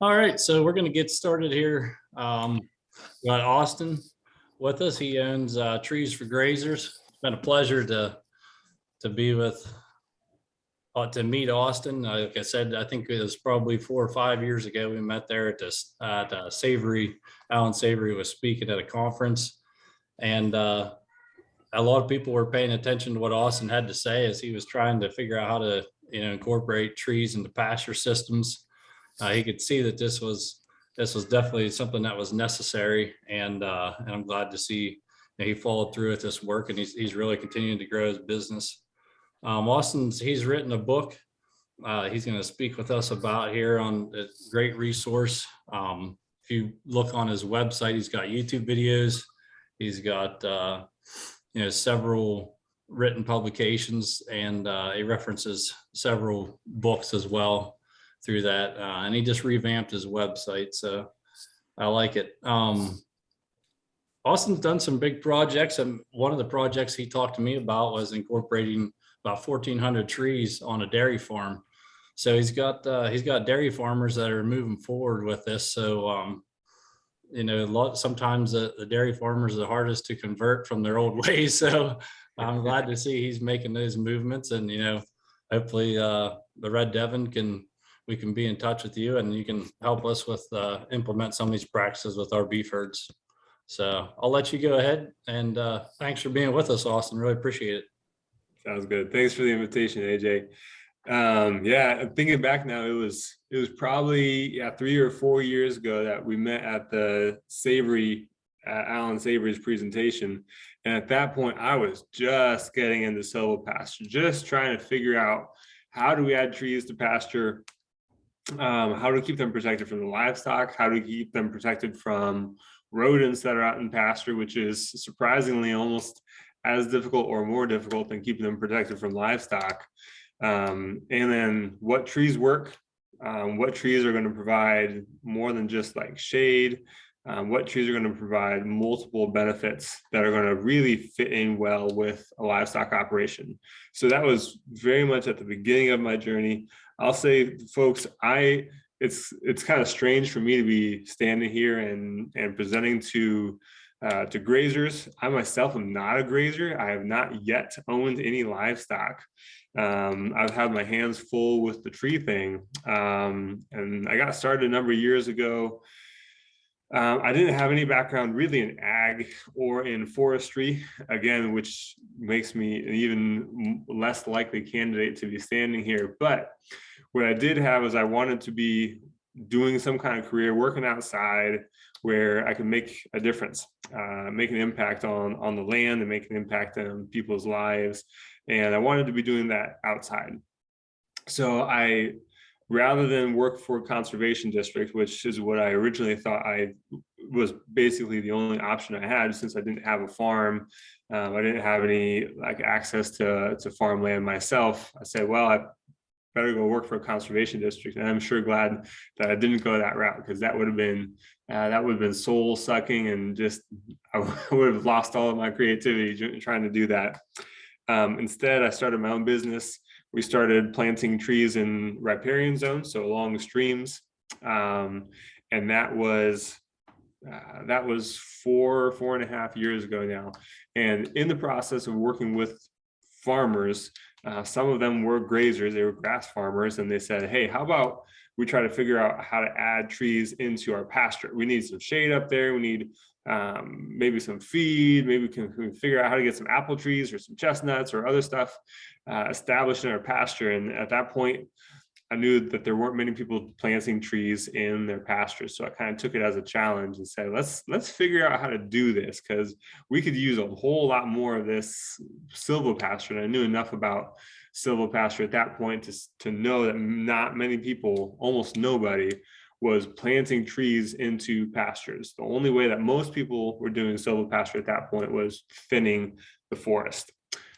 All right, so we're going to get started here. Got Austin with us. He owns Trees for Graziers. It's been a pleasure to be with to meet Austin. Like I said, I think it was probably 4 or 5 years ago we met there at this at Savory. Alan Savory was speaking at a conference, and a lot of people were paying attention to what Austin had to say as he was trying to figure out how to incorporate trees into pasture systems. He could see that this was definitely something that was necessary, and I'm glad to see that he followed through with this work, and he's really continuing to grow his business. He's written a book. He's going to speak with us about here on a great resource. If you look on his website, he's got YouTube videos. He's got several written publications, and he references several books as well through that. And he just revamped his website, so I like it. Austin's done some big projects, and one of the projects he talked to me about was incorporating about 1,400 trees on a dairy farm. So he's got dairy farmers that are moving forward with this. So sometimes the dairy farmers are the hardest to convert from their old ways. So I'm glad to see he's making those movements, and hopefully the Red Devon we can be in touch with you, and you can help us with implement some of these practices with our beef herds. So I'll let you go ahead, and thanks for being with us, Austin. Really appreciate it. Sounds good. Thanks for the invitation, AJ. Yeah, thinking back now, it was probably 3 or 4 years ago that we met at the Savory, Alan Savory's presentation. And at that point, I was just getting into silvopasture, just trying to figure out how do we add trees to pasture, how to keep them protected from the livestock, how to keep them protected from rodents that are out in pasture, which is surprisingly almost as difficult or more difficult than keeping them protected from livestock. And then what trees work, what trees are going to provide more than just like shade, what trees are going to provide multiple benefits that are going to really fit in well with a livestock operation. So that was very much at the beginning of my journey. I'll say, folks, it's kind of strange for me to be standing here and presenting to graziers. I myself am not a grazier. I have not yet owned any livestock. I've had my hands full with the tree thing, and I got started a number of years ago. I didn't have any background really in ag or in forestry, again, which makes me an even less likely candidate to be standing here. But what I did have is I wanted to be doing some kind of career, working outside, where I can make a difference, make an impact on the land and make an impact on people's lives. And I wanted to be doing that outside. So rather than work for a conservation district, which is what I originally thought I was basically the only option I had, since I didn't have a farm, I didn't have any access to farmland myself. I said, well, I better go work for a conservation district. And I'm sure glad that I didn't go that route, because that would have been soul sucking, and just I would have lost all of my creativity trying to do that. Instead, I started my own business. We started planting trees in riparian zones, so along the streams, and that was 4.5 years ago now. And in the process of working with farmers, some of them were graziers, they were grass farmers, and they said, hey, how about we try to figure out how to add trees into our pasture? We need some shade up there. We need maybe some feed. Maybe we can figure out how to get some apple trees or some chestnuts or other stuff established in our pasture. And at that point, I knew that there weren't many people planting trees in their pastures. So I kind of took it as a challenge and said, let's figure out how to do this, because we could use a whole lot more of this silvopasture. And I knew enough about silvopasture at that point to know that not many people, almost nobody, was planting trees into pastures. The only way that most people were doing silvopasture at that point was thinning the forest.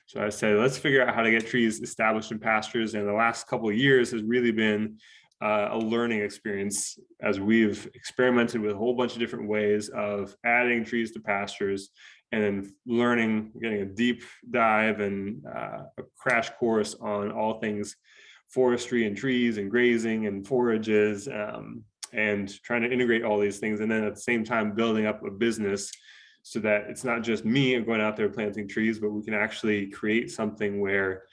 So I said, let's figure out how to get trees established in pastures. And the last couple of years has really been a learning experience, as we've experimented with a whole bunch of different ways of adding trees to pastures, and then learning, getting a deep dive and a crash course on all things forestry and trees and grazing and forages. and trying to integrate all these things, and then at the same time building up a business so that it's not just me going out there planting trees, but we can actually create something where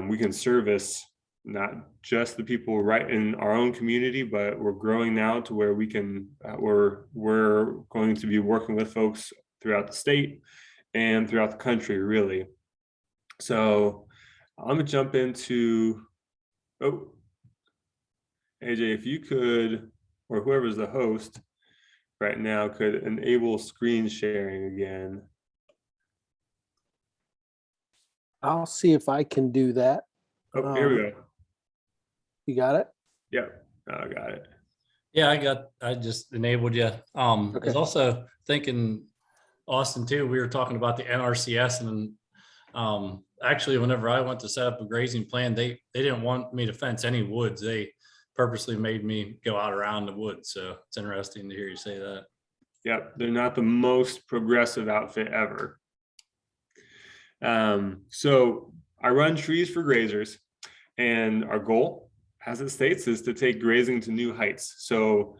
we can service not just the people right in our own community, but we're growing now to where we can, we're going to be working with folks throughout the state and throughout the country, really. So I'm gonna jump into, oh, AJ, if you could, or whoever's the host right now, could enable screen sharing again. I'll see if I can do that. Oh, here we go. You got it? Yeah, I got it. Yeah, I just enabled you. I was also thinking, Austin, too, we were talking about the NRCS, and actually, whenever I went to set up a grazing plan, they didn't want me to fence any woods. They purposely made me go out around the woods. So it's interesting to hear you say that. Yep, they're not the most progressive outfit ever. So I run trees for Graziers, and our goal, as it states, is to take grazing to new heights. So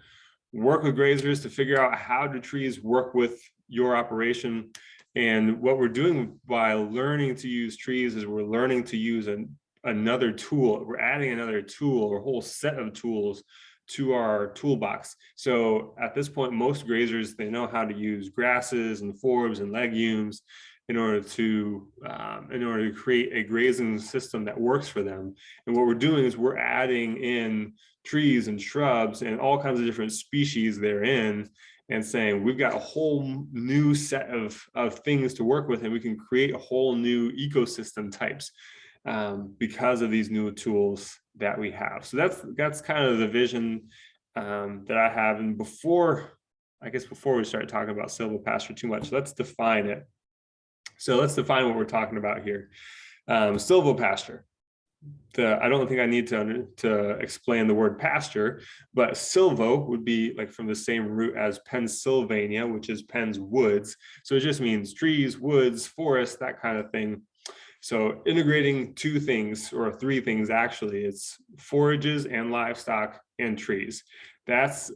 work with Graziers to figure out how do trees work with your operation. And what we're doing by learning to use trees is we're learning to use another tool. We're adding another tool or a whole set of tools to our toolbox. So at this point, most Graziers, they know how to use grasses and forbs and legumes in order to create a grazing system that works for them. And what we're doing is we're adding in trees and shrubs and all kinds of different species therein, and saying we've got a whole new set of things to work with, and we can create a whole new ecosystem types because of these new tools that we have. So that's kind of the vision that I have. And before we start talking about silvopasture too much, let's define it. So let's define what we're talking about here. Silvopasture. I don't think I need to explain the word pasture, but silvo would be like from the same root as Pennsylvania, which is Penn's woods. So it just means trees, woods, forest, that kind of thing. So integrating two things, or three things actually, it's forages and livestock and trees. That's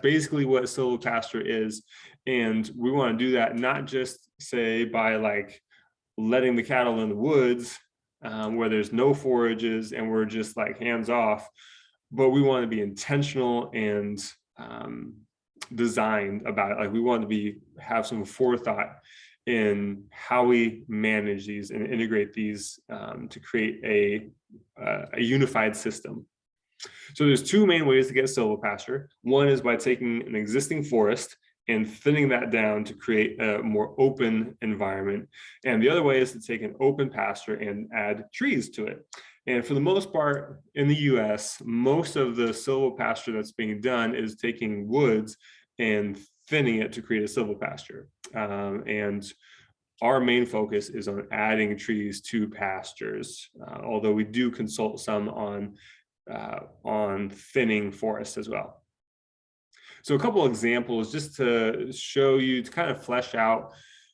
basically what silvopasture is. And we want to do that not just say by like letting the cattle in the woods where there's no forages and we're just like hands off, but we want to be intentional and designed about it. Like we want to have some forethought in how we manage these and integrate these to create a unified system. So there's two main ways to get silvopasture. One is by taking an existing forest and thinning that down to create a more open environment. And the other way is to take an open pasture and add trees to it. And for the most part in the US, most of the silvopasture that's being done is taking woods and thinning it to create a silvopasture. And our main focus is on adding trees to pastures, although we do consult some on thinning forests as well. So a couple examples just to show you, to kind of flesh out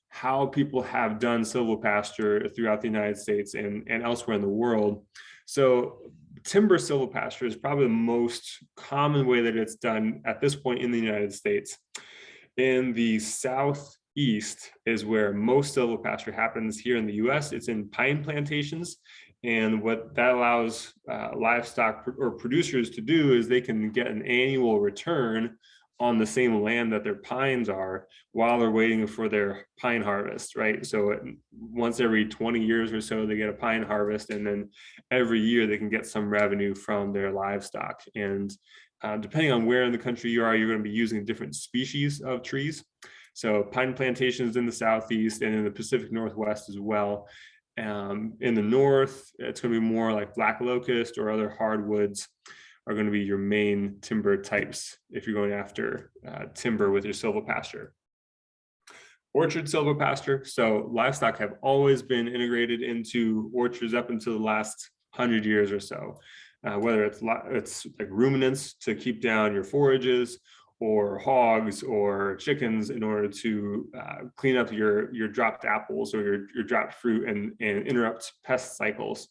how people have done silvopasture throughout the United States and elsewhere in the world. So timber silvopasture is probably the most common way that it's done at this point in the United States. In the Southeast is where most silvopasture happens here in the US. It's in pine plantations. And what that allows livestock or producers to do is they can get an annual return on the same land that their pines are while they're waiting for their pine harvest, right? So once every 20 years or so, they get a pine harvest, and then every year they can get some revenue from their livestock. And depending on where in the country you are, you're going to be using different species of trees. So pine plantations in the Southeast and in the Pacific Northwest as well. In the North, it's going to be more like black locust or other hardwoods are going to be your main timber types if you're going after timber with your silvopasture. Orchard silvopasture. So livestock have always been integrated into orchards up until the last 100 years or so, whether it's like ruminants to keep down your forages, or hogs or chickens in order to clean up your dropped apples or your dropped fruit and interrupt pest cycles.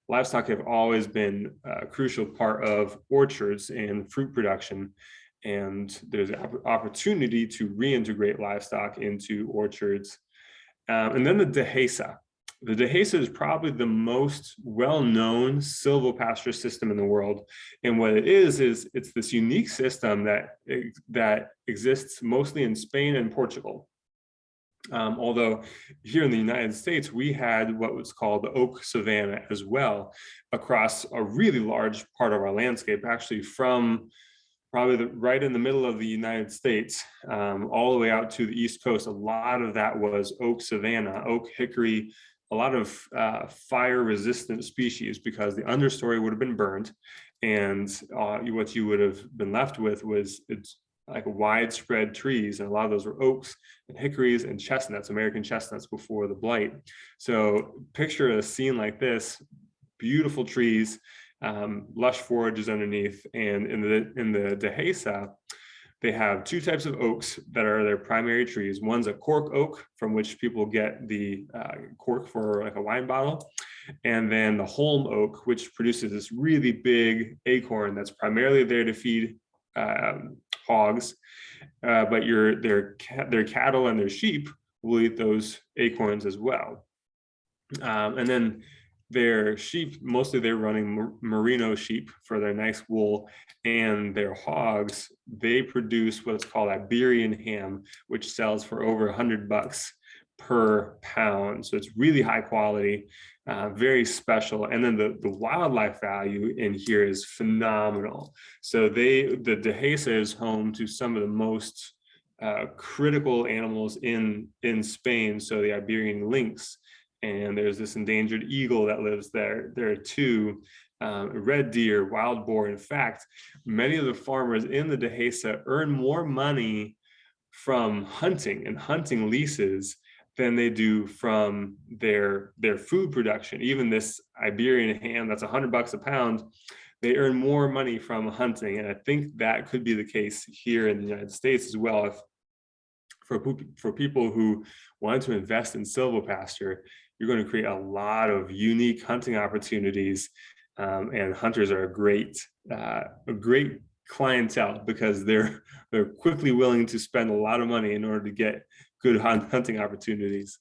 livestock have always been a crucial part of orchards and fruit production. And there's an opportunity to reintegrate livestock into orchards. And then the Dehesa. The Dehesa is probably the most well-known silvopasture system in the world. And what it is it's this unique system that exists mostly in Spain and Portugal. Although here in the United States, we had what was called the oak savanna as well across a really large part of our landscape, actually from probably right in the middle of the United States, all the way out to the East Coast. A lot of that was oak savanna, oak hickory, a lot of fire resistant species, because the understory would have been burned. And what you would have been left with was it's like widespread trees. And a lot of those were oaks and hickories and chestnuts, American chestnuts before the blight. So picture a scene like this, beautiful trees, lush forages underneath. And in the Dehesa, they have two types of oaks that are their primary trees. One's a cork oak, from which people get the cork for like a wine bottle. And then the holm oak, which produces this really big acorn that's primarily there to feed hogs. But their cattle and their sheep will eat those acorns as well. And then their sheep, mostly they're running merino sheep for their nice wool, and their hogs, they produce what's called Iberian ham, which sells for over $100 per pound. So it's really high quality, very special. And then the wildlife value in here is phenomenal. So the Dehesa is home to some of the most critical animals in Spain. So the Iberian lynx, and there's this endangered eagle that lives there. There are two, red deer, wild boar. In fact, many of the farmers in the Dehesa earn more money from hunting and hunting leases than they do from their food production. Even this Iberian ham that's $100 a pound, they earn more money from hunting. And I think that could be the case here in the United States as well. For people who want to invest in silvopasture, you're going to create a lot of unique hunting opportunities, and hunters are a great clientele, because they're quickly willing to spend a lot of money in order to get good hunting opportunities.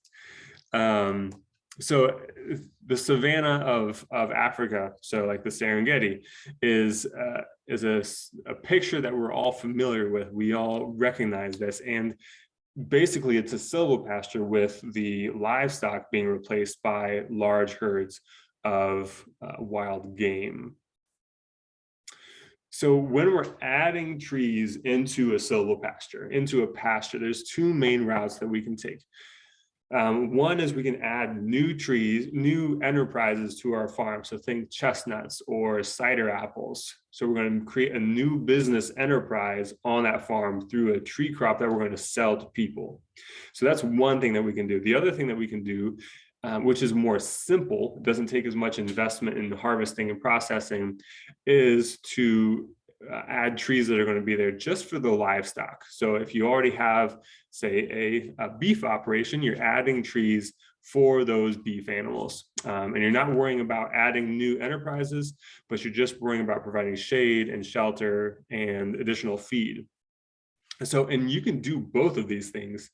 So the savanna of Africa, so like the Serengeti, is a picture that we're all familiar with. We all recognize this, and basically it's a silvopasture with the livestock being replaced by large herds of wild game. So when we're adding trees into a silvopasture, into a pasture, there's two main routes that we can take. One is we can add new trees, new enterprises to our farm. So think chestnuts or cider apples. So we're going to create a new business enterprise on that farm through a tree crop that we're going to sell to people. So that's one thing that we can do. The other thing that we can do, which is more simple, doesn't take as much investment in harvesting and processing, is to add trees that are going to be there just for the livestock. So if you already have, say, a beef operation, you're adding trees for those beef animals. And you're not worrying about adding new enterprises, but you're just worrying about providing shade and shelter and additional feed. And you can do both of these things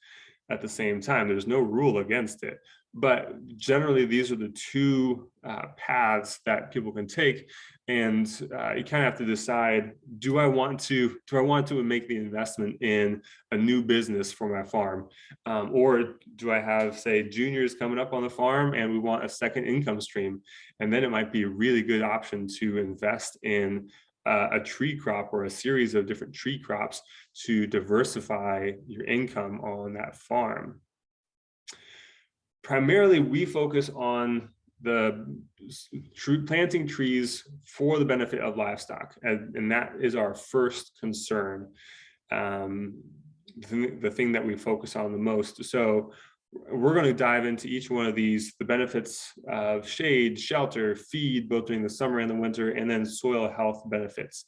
at the same time. There's no rule against it. But generally, these are the two paths that people can take, and you kind of have to decide: do I want to make the investment in a new business for my farm, or do I have, say, juniors coming up on the farm and we want a second income stream? And then it might be a really good option to invest in a tree crop or a series of different tree crops to diversify your income on that farm. Primarily, we focus on planting trees for the benefit of livestock, and that is our first concern, the thing that we focus on the most. So we're going to dive into each one of these, the benefits of shade, shelter, feed, both during the summer and the winter, and then soil health benefits.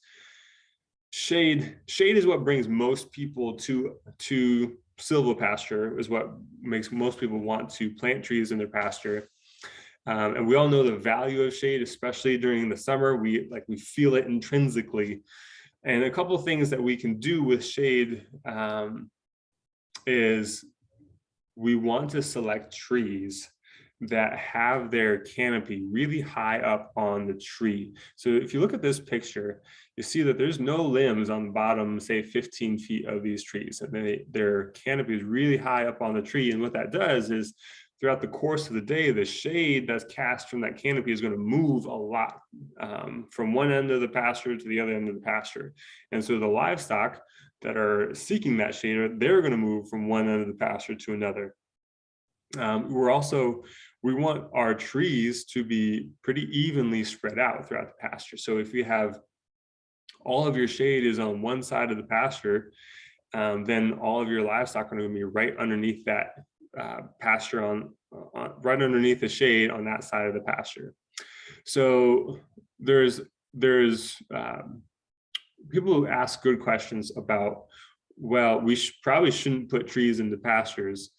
Shade is what brings most people to silvopasture, is what makes most people want to plant trees in their pasture. And we all know the value of shade, especially during the summer. We feel it intrinsically. And a couple of things that we can do with shade is we want to select trees that have their canopy really high up on the tree. So if you look at this picture, you see that there's no limbs on the bottom, say 15 feet of these trees, and their canopy is really high up on the tree. And what that does is throughout the course of the day, the shade that's cast from that canopy is going to move a lot from one end of the pasture to the other end of the pasture. And so the livestock that are seeking that shade, they're going to move from one end of the pasture to another. We want our trees to be pretty evenly spread out throughout the pasture. So if you have all of your shade is on one side of the pasture, then all of your livestock are going to be right underneath that pasture right underneath the shade on that side of the pasture. So there's people who ask good questions about, well, we probably shouldn't put trees into pastures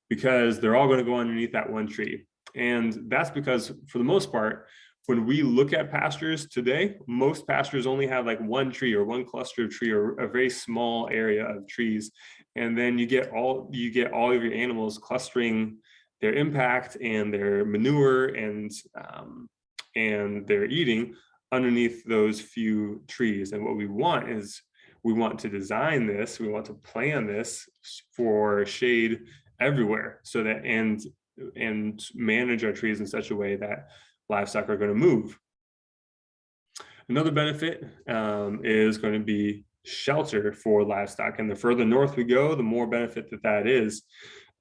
because they're all going to go underneath that one tree. And that's because for the most part, when we look at pastures today, most pastures only have like one tree or one cluster of tree or a very small area of trees. And then you get all of your animals clustering their impact and their manure and their eating underneath those few trees. And what we want is we want to design this, we want to plan this for shade everywhere, so that and manage our trees in such a way that livestock are going to move. Another benefit is going to be shelter for livestock, and the further north we go, the more benefit that is.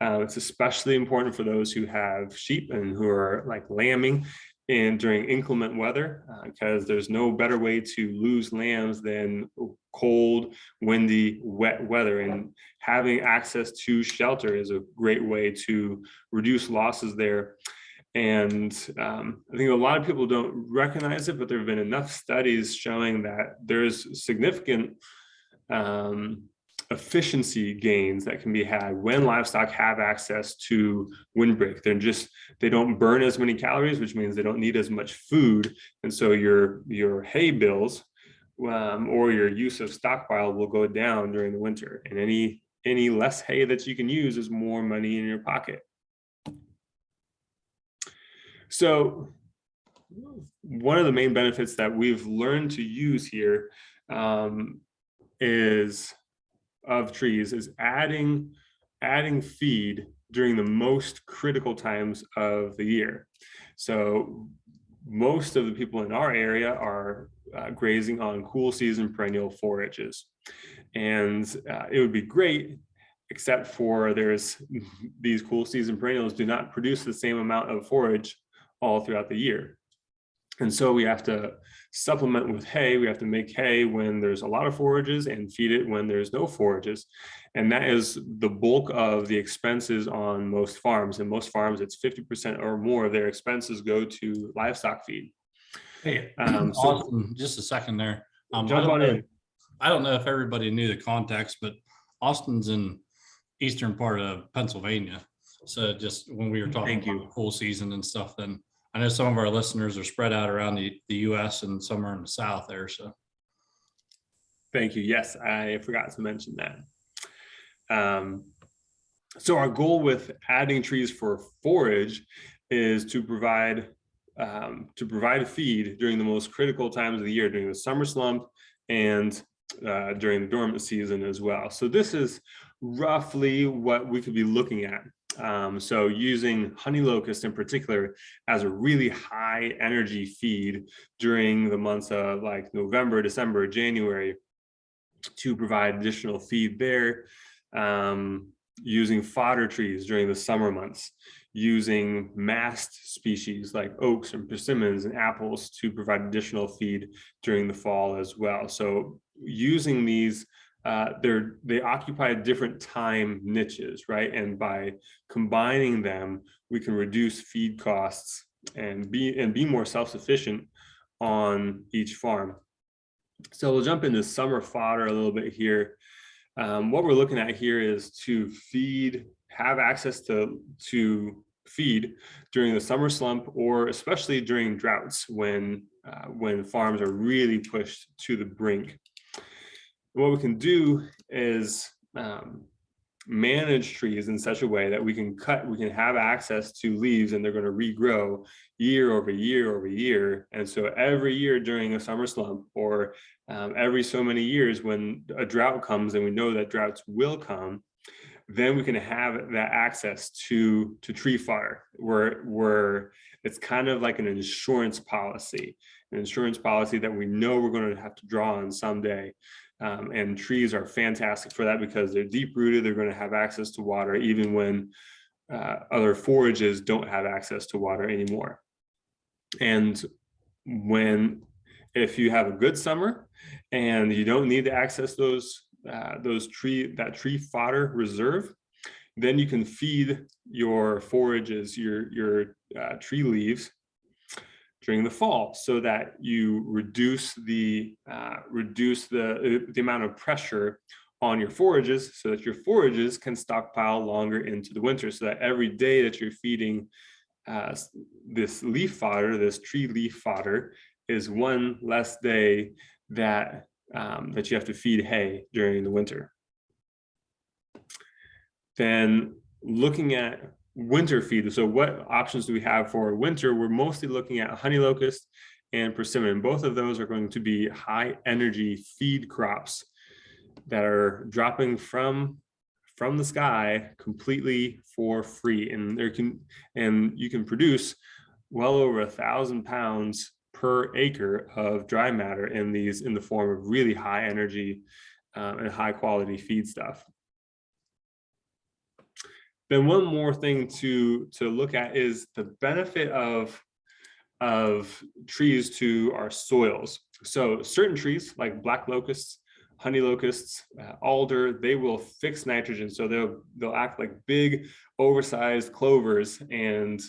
It's especially important for those who have sheep and who are like lambing and during inclement weather, because there's no better way to lose lambs than cold, windy, wet weather. And having access to shelter is a great way to reduce losses there. And I think a lot of people don't recognize it, but there have been enough studies showing that there's significant efficiency gains that can be had when livestock have access to windbreak. They don't burn as many calories, which means they don't need as much food. And so your hay bills or your use of stockpile will go down during the winter. And any less hay that you can use is more money in your pocket. So one of the main benefits that we've learned to use here of trees is adding feed during the most critical times of the year. So most of the people in our area are grazing on cool season perennial forages. And it would be great, except for these cool season perennials do not produce the same amount of forage all throughout the year. And so we have to supplement with hay. We have to make hay when there's a lot of forages and feed it when there's no forages. And that is the bulk of the expenses on most farms. And most farms, it's 50% or more of their expenses go to livestock feed. Hey, Austin, just a second there. Jump on in. I don't know if everybody knew the context, but Austin's in eastern part of Pennsylvania. So just when we were talking about cool season and stuff, then I know some of our listeners are spread out around the US and some are in the South there. So thank you. Yes, I forgot to mention that. So our goal with adding trees for forage is to provide feed during the most critical times of the year, during the summer slump and during the dormant season as well. So this is roughly what we could be looking at. So using honey locust in particular as a really high energy feed during the months of like November, December, January to provide additional feed there. Using fodder trees during the summer months, using mast species like oaks and persimmons and apples to provide additional feed during the fall as well. So using these, they occupy different time niches, right? And by combining them, we can reduce feed costs and be more self-sufficient on each farm. So we'll jump into summer fodder a little bit here. What we're looking at here is to have access to feed during the summer slump, or especially during droughts when farms are really pushed to the brink. What we can do is manage trees in such a way that we can have access to leaves, and they're going to regrow year over year over year. And so every year during a summer slump, or every so many years when a drought comes, and we know that droughts will come, then we can have that access to tree fodder, where it's kind of like an insurance policy that we know we're going to have to draw on someday. And trees are fantastic for that because they're deep rooted. They're going to have access to water even when other forages don't have access to water anymore. And if you have a good summer and you don't need to access that tree fodder reserve, then you can feed your forages, your tree leaves during the fall, so that you reduce the amount of pressure on your forages, so that your forages can stockpile longer into the winter, so that every day that you're feeding this leaf fodder, this tree leaf fodder, is one less day that you have to feed hay during the winter. Then looking at winter feed. So what options do we have for winter? We're mostly looking at honey locust and persimmon. Both of those are going to be high energy feed crops that are dropping from the sky completely for free. And you can produce well over 1,000 pounds per acre of dry matter in the form of really high energy and high quality feed stuff. Then one more thing to look at is the benefit of trees to our soils. So certain trees like black locusts, honey locusts, alder, they will fix nitrogen. So they'll act like big oversized clovers and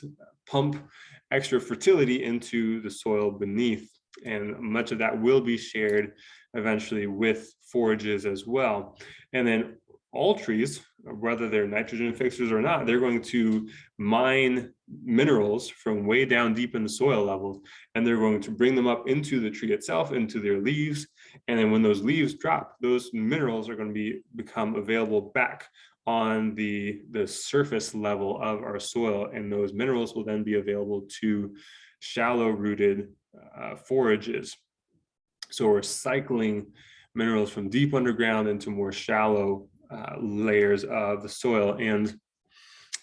pump extra fertility into the soil beneath. And much of that will be shared eventually with forages as well. And then all trees, whether they're nitrogen fixers or not, they're going to mine minerals from way down deep in the soil levels, and they're going to bring them up into the tree itself, into their leaves. And then when those leaves drop, those minerals are going to become available back on the surface level of our soil, and those minerals will then be available to shallow rooted forages. So we're cycling minerals from deep underground into more shallow layers of the soil. And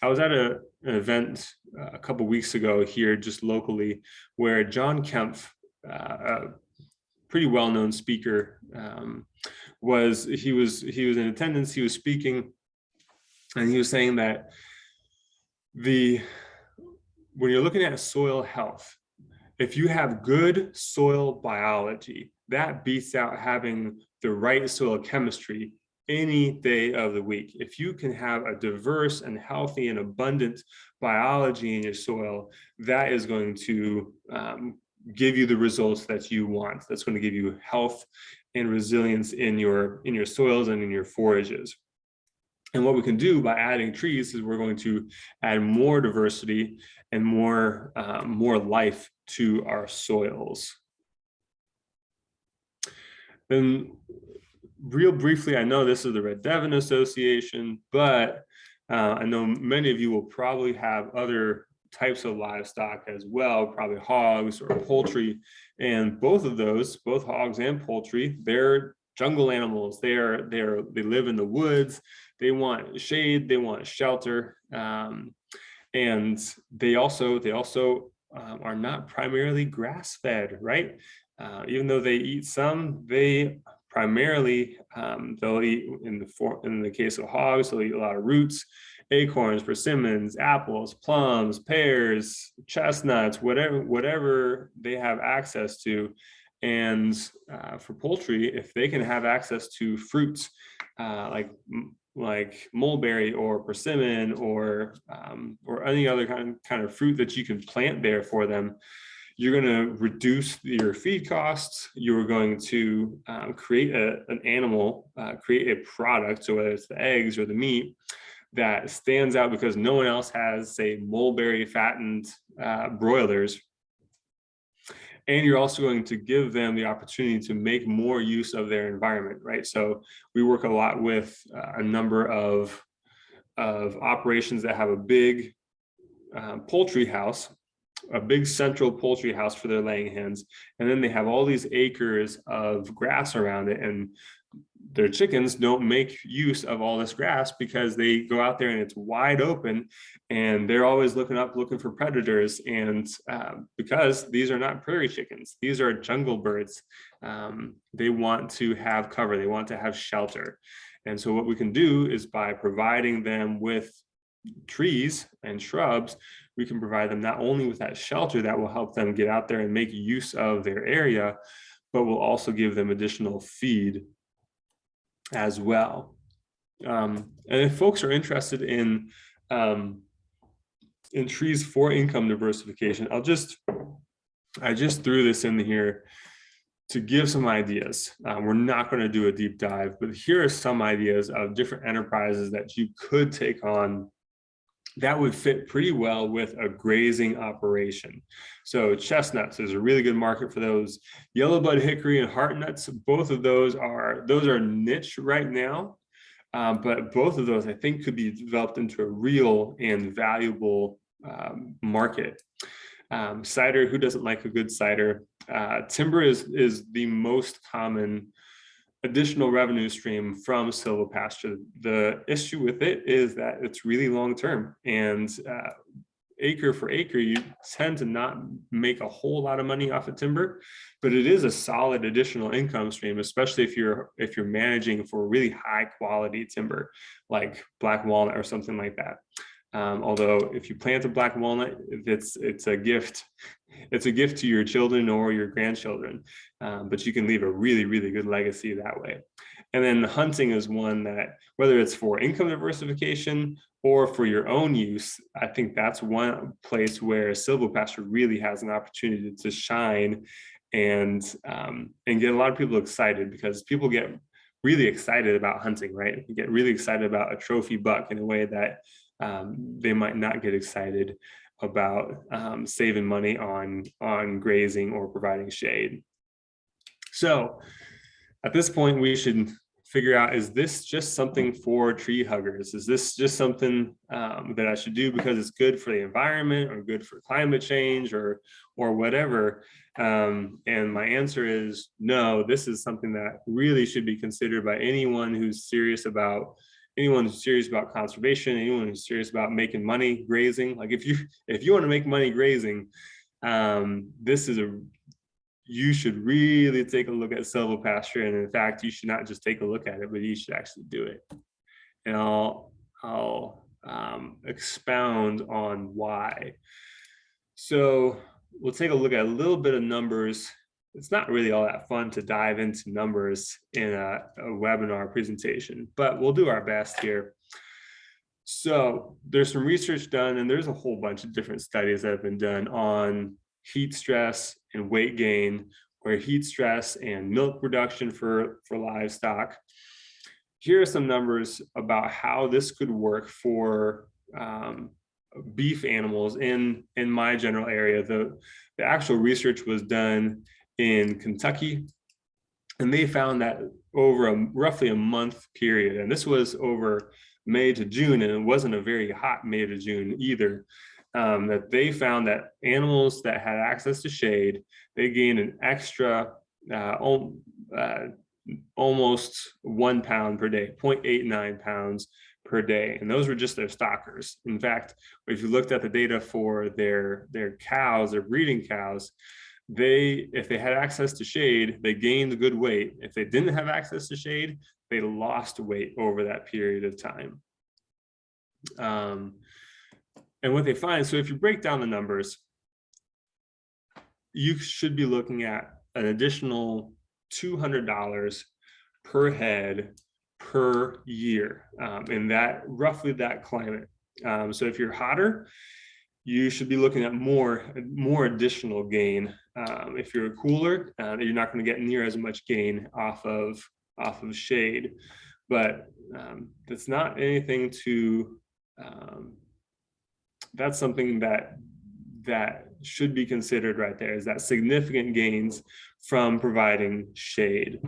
I was at an event a couple weeks ago here, just locally, where John Kempf, a pretty well-known speaker, was in attendance. He was speaking, and he was saying that when you're looking at soil health, if you have good soil biology, that beats out having the right soil chemistry any day of the week. If you can have a diverse and healthy and abundant biology in your soil, that is going to give you the results that you want. That's going to give you health and resilience in your soils and in your forages. And what we can do by adding trees is we're going to add more diversity and more life to our soils. Then real briefly, I know this is the Red Devon Association, but I know many of you will probably have other types of livestock as well, probably hogs or poultry. And both of those, both hogs and poultry, they're jungle animals. They live in the woods. They want shade, they want shelter, and they also are not primarily grass-fed, right? Even though they eat some, they primarily they'll eat in the case of hogs, they'll eat a lot of roots, acorns, persimmons, apples, plums, pears, chestnuts, whatever they have access to. And for poultry, if they can have access to fruits like mulberry or persimmon or any other kind of fruit that you can plant there for them, you're going to reduce your feed costs. You're going to create an animal, create a product, so whether it's the eggs or the meat, that stands out because no one else has, say, mulberry fattened broilers. And you're also going to give them the opportunity to make more use of their environment, right? So we work a lot with a number of operations that have a big poultry house, a big central poultry house for their laying hens. And then they have all these acres of grass around it, and their chickens don't make use of all this grass because they go out there and it's wide open and they're always looking up, looking for predators. And because these are not prairie chickens, these are jungle birds. They want to have cover, they want to have shelter. And so what we can do is by providing them with trees and shrubs, we can provide them not only with that shelter that will help them get out there and make use of their area, but will also give them additional feed as well. And if folks are interested in trees for income diversification, I just threw this in here to give some ideas. We're not going to do a deep dive, but here are some ideas of different enterprises that you could take on that would fit pretty well with a grazing operation. So chestnuts is a really good market for those. Yellow bud hickory and heart nuts, both of those are niche right now, but both of those I think could be developed into a real and valuable market. Cider, who doesn't like a good cider? Timber is the most common additional revenue stream from silvopasture. The issue with it is that it's really long term, and acre for acre, you tend to not make a whole lot of money off of timber, but it is a solid additional income stream, especially if you're managing for really high quality timber like black walnut or something like that. Although if you plant a black walnut, it's a gift. It's a gift to your children or your grandchildren, but you can leave a really, really good legacy that way. And then hunting is one that, whether it's for income diversification or for your own use, I think that's one place where silvopasture really has an opportunity to shine and get a lot of people excited, because people get really excited about hunting, right? You get really excited about a trophy buck in a way that they might not get excited about saving money on grazing or providing shade. So at this point, we should figure out, is this just something for tree huggers? Is this just something that I should do because it's good for the environment or good for climate change or whatever? And my answer is no. This is something that really should be considered by anyone who's serious about conservation, anyone who's serious about making money grazing. Like if you want to make money grazing, you should really take a look at silvopasture. And in fact, you should not just take a look at it, but you should actually do it. And I'll expound on why. So we'll take a look at a little bit of numbers. It's not really all that fun to dive into numbers in a webinar presentation, but we'll do our best here. So there's some research done, and there's a whole bunch of different studies that have been done on heat stress and weight gain, or heat stress and milk production for livestock. Here are some numbers about how this could work for beef animals in my general area. The actual research was done in Kentucky, and they found that over roughly a month period, and this was over May to June, and it wasn't a very hot May to June either, that they found that animals that had access to shade, they gained an extra almost 1 pound per day, 0.89 pounds per day. And those were just their stockers. In fact, if you looked at the data for their cows, their breeding cows, if they had access to shade, they gained a good weight. If they didn't have access to shade, they lost weight over that period of time. And what they find, so if you break down the numbers, you should be looking at an additional $200 per head per year in that roughly that climate. So if you're hotter, you should be looking at more additional gain. If you're cooler, you're not going to get near as much gain off of shade. but that's not anything to, that's something that should be considered right there, is that significant gains from providing shade.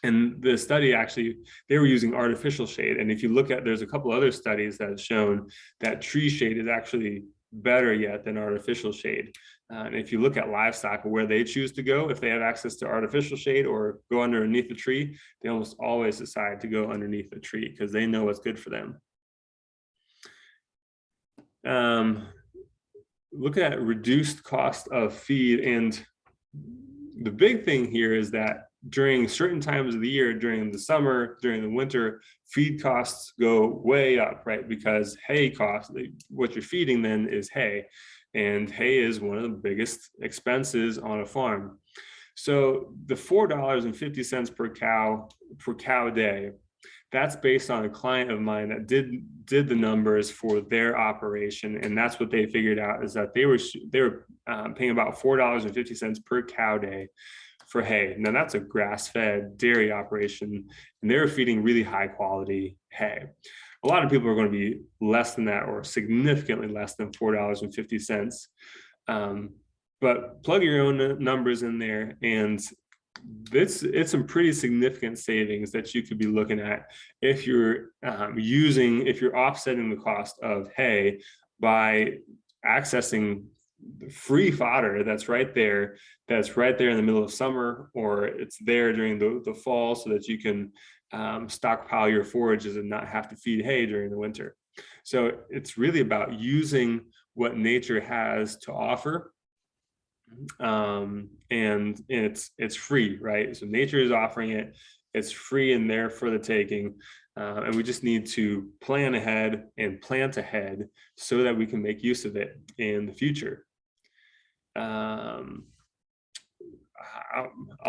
And the study actually, they were using artificial shade. And if you look at, there's a couple other studies that have shown that tree shade is actually better yet than artificial shade. And if you look at livestock, where they choose to go, if they have access to artificial shade or go underneath the tree, they almost always decide to go underneath the tree because they know what's good for them. Look at reduced cost of feed. And the big thing here is that during certain times of the year, during the summer, during the winter, feed costs go way up, right? Because hay costs, what you're feeding then is hay. And hay is one of the biggest expenses on a farm. So the $4.50 per cow day, that's based on a client of mine that did the numbers for their operation, and that's what they figured out, is that they were paying about $4.50 per cow day for hay. Now that's a grass-fed dairy operation, and they were feeding really high quality hay. A lot of people are going to be less than that, or significantly less than $4.50. But plug your own numbers in there, and it's some pretty significant savings that you could be looking at if you're if you're offsetting the cost of hay by accessing free fodder that's right there in the middle of summer, or it's there during the fall, so that you can stockpile your forages and not have to feed hay during the winter. So it's really about using what nature has to offer. And it's free, right? So nature is offering it, it's free and there for the taking. And we just need to plan ahead and plant ahead so that we can make use of it in the future. I'll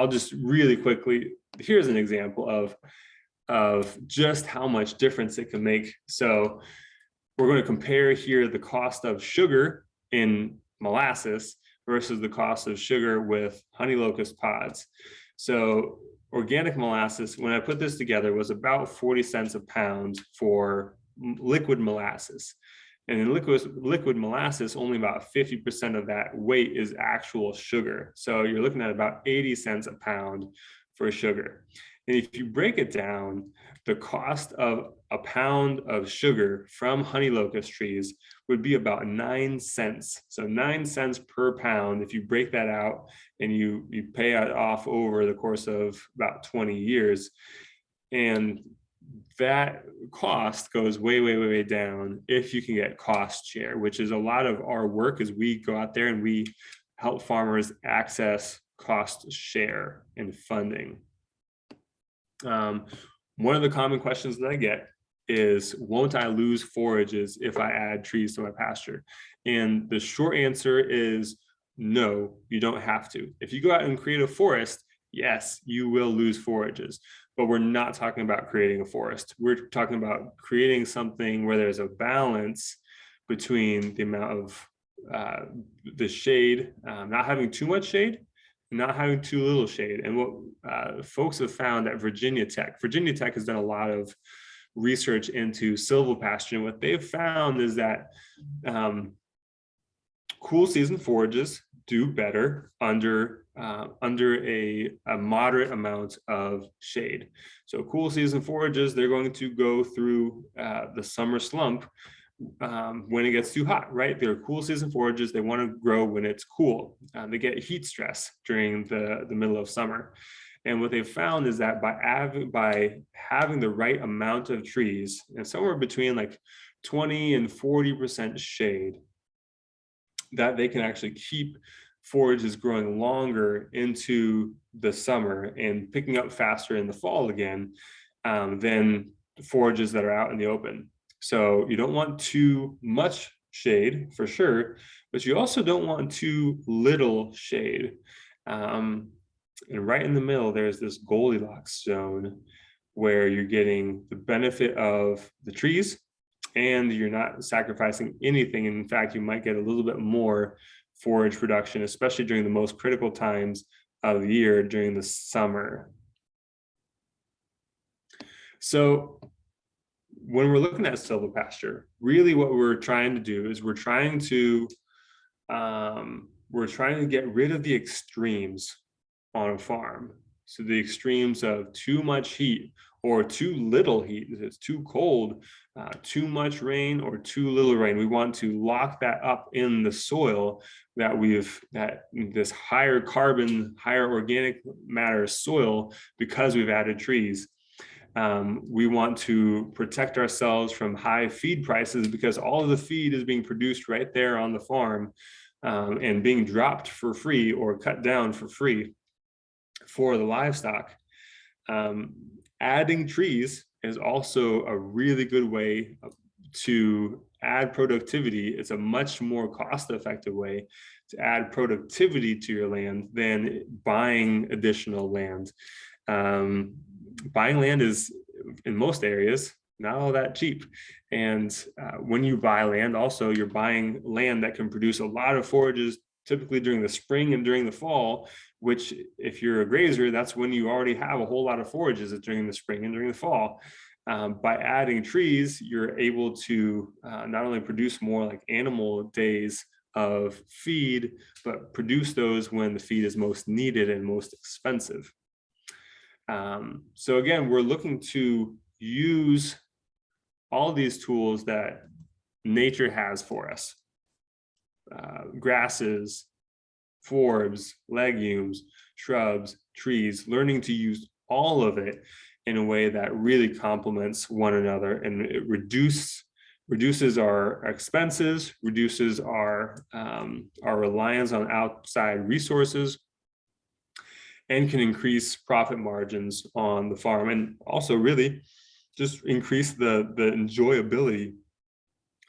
just really quickly, here's an example of just how much difference it can make. So we're going to compare here the cost of sugar in molasses versus the cost of sugar with honey locust pods. So organic molasses, when I put this together, was about 40 cents a pound for liquid molasses. And in liquid molasses, only about 50% of that weight is actual sugar. So you're looking at about 80 cents a pound for sugar. And if you break it down, the cost of a pound of sugar from honey locust trees would be about 9 cents. So 9 cents per pound, if you break that out and you pay it off over the course of about 20 years. And that cost goes way, way, way, way down if you can get cost share, which is a lot of our work, as we go out there and we help farmers access cost share and funding. One of the common questions that I get is, won't I lose forages if I add trees to my pasture? And the short answer is no, you don't have to. If you go out and create a forest, yes, you will lose forages, but we're not talking about creating a forest. We're talking about creating something where there's a balance between the amount of the shade, not having too much shade, not having too little shade. And what folks have found at Virginia Tech has done a lot of research into silvopasture. And what they've found is that cool season forages do better under a moderate amount of shade. So cool season forages, they're going to go through the summer slump when it gets too hot, right? They're cool season forages. They want to grow when it's cool. They get heat stress during the middle of summer. And what they've found is that by having the right amount of trees, and somewhere between like 20 and 40% shade, that they can actually keep forages growing longer into the summer and picking up faster in the fall again than forages that are out in the open. So you don't want too much shade for sure, but you also don't want too little shade. And right in the middle, there's this Goldilocks zone where you're getting the benefit of the trees and you're not sacrificing anything. In fact, you might get a little bit more forage production, especially during the most critical times of the year during the summer. So when we're looking at silvopasture, really what we're trying to do is we're trying to get rid of the extremes on a farm. So the extremes of too much heat or too little heat, if it's too cold, too much rain or too little rain. We want to lock that up in the soil that this higher carbon, higher organic matter soil, because we've added trees. We want to protect ourselves from high feed prices because all of the feed is being produced right there on the farm and being dropped for free or cut down for free for the livestock. Adding trees is also a really good way to add productivity. It's a much more cost-effective way to add productivity to your land than buying additional land. Buying land is, in most areas, not all that cheap. And when you buy land, also, you're buying land that can produce a lot of forages, typically during the spring and during the fall, which if you're a grazer, that's when you already have a whole lot of forages during the spring and during the fall. By adding trees, you're able to not only produce more like animal days of feed, but produce those when the feed is most needed and most expensive. So again, we're looking to use all these tools that nature has for us. Grasses, forbs, legumes, shrubs, trees, learning to use all of it in a way that really complements one another, and it reduces our expenses, reduces our reliance on outside resources, and can increase profit margins on the farm, and also really just increase the enjoyability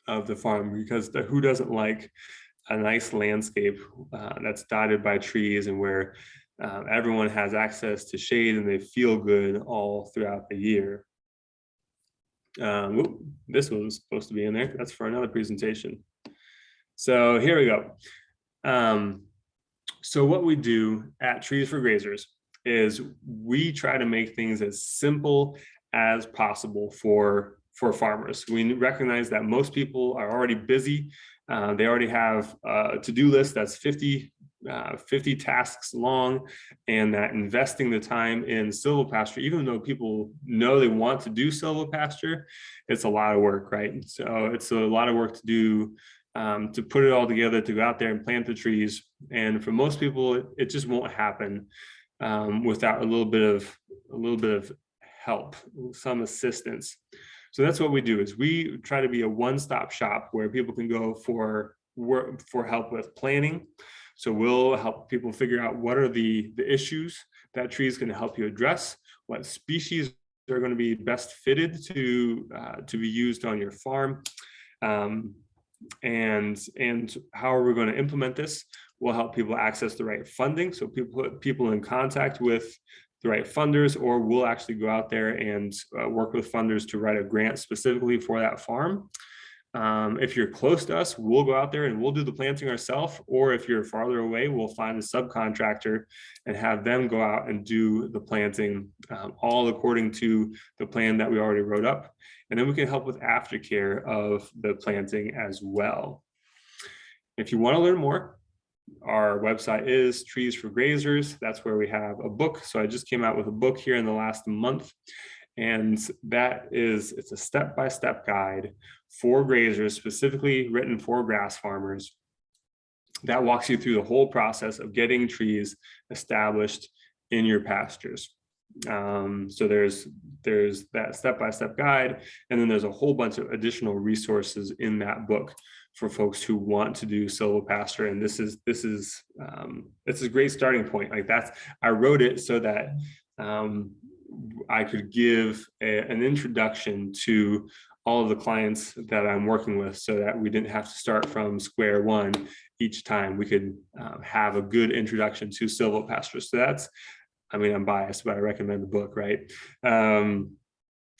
of the farm, because who doesn't like a nice landscape that's dotted by trees and where everyone has access to shade and they feel good all throughout the year. This was supposed to be in there. That's for another presentation. So here we go. So what we do at Trees for Graziers is we try to make things as simple as possible for farmers. We recognize that most people are already busy. They already have a to-do list that's 50 tasks long, and that investing the time in silvopasture, even though people know they want to do silvopasture, it's a lot of work, right? So it's a lot of work to do, to put it all together, to go out there and plant the trees. And for most people, it just won't happen without a little bit of help, some assistance. So that's what we do, is we try to be a one-stop shop where people can go for help with planning. So we'll help people figure out what are the issues that trees can help you address, what species are going to be best fitted to be used on your farm, and how are we going to implement this. We'll help people access the right funding, so people put people in contact with the right funders, or we'll actually go out there and work with funders to write a grant specifically for that farm. If you're close to us, we'll go out there and we'll do the planting ourselves, or if you're farther away, we'll find a subcontractor and have them go out and do the planting, all according to the plan that we already wrote up. And then we can help with aftercare of the planting as well. If you want to learn more, our website is Trees for Graziers. That's where we have a book. So I just came out with a book here in the last month, and it's a step-by-step guide for graziers, specifically written for grass farmers, that walks you through the whole process of getting trees established in your pastures. So there's that step-by-step guide, and then there's a whole bunch of additional resources in that book for folks who want to do silvopasture. And this is it's a great starting point. Like I wrote it so that I could give an introduction to all of the clients that I'm working with, so that we didn't have to start from square one each time. We could have a good introduction to silvopasture. So I'm biased, but I recommend the book, right?